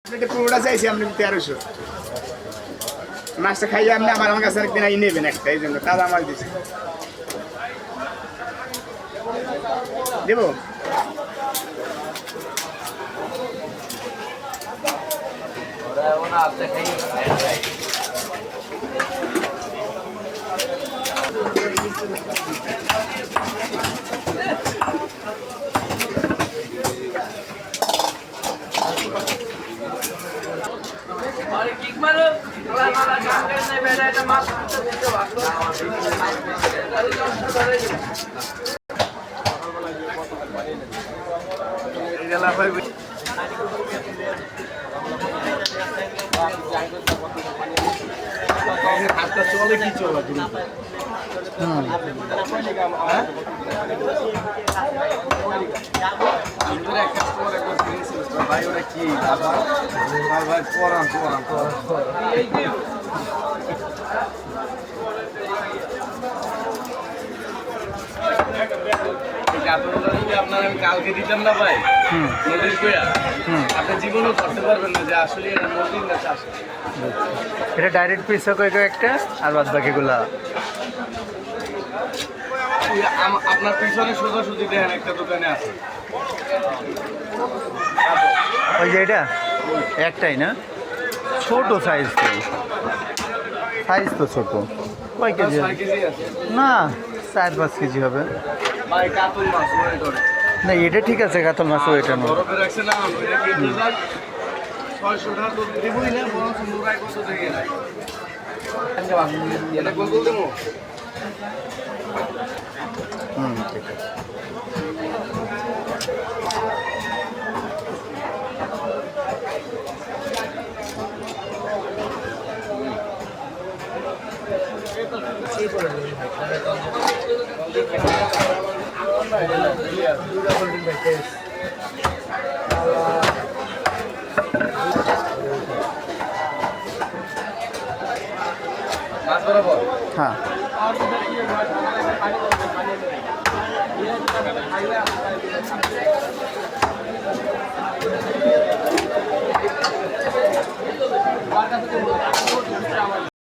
পুরোটা চাইছি আপনি 1300 মাছটা খাইয়ে আপনি আমার কাছে একদিন আই নেবেন একটা, এই জন্য তাজা মাছ দিচ্ছি দেবো। চলে কি চলে ভাই ওরা কি ভাই পড়ান পড়ান আপনার আমি কালকে দিতাম না ভাই নদীর কইয়া আপনি জীবনও করতে পারবেন না যে আসলে এটা নদীর না চাষ। এটা ডাইরেক্ট পিস কয়টা একটা আর বাদ বাকিগুলা আপনার পিছনে সোজাসুজি দেখেন একটা দোকানে আছে ওই যে এটা একটাই না, ছোট সাইজ তো, সাইজ তো ছোট। কয় কেজি? 6 কেজি আছে না 4-5 কেজি হবে ভাই। কাতল মাছ ওই ধরে না, এটা ঠিক আছে, কাতল মাছ ওইটা না। বরফে রাখছে না ওইটা কিনতে যাক 600 টাকা তো দিবই না, বরং মুরাই কত থেকে না এটা গোল গোল দেবো। ঠিক আছে। মাছ বরাবর হ্যাঁ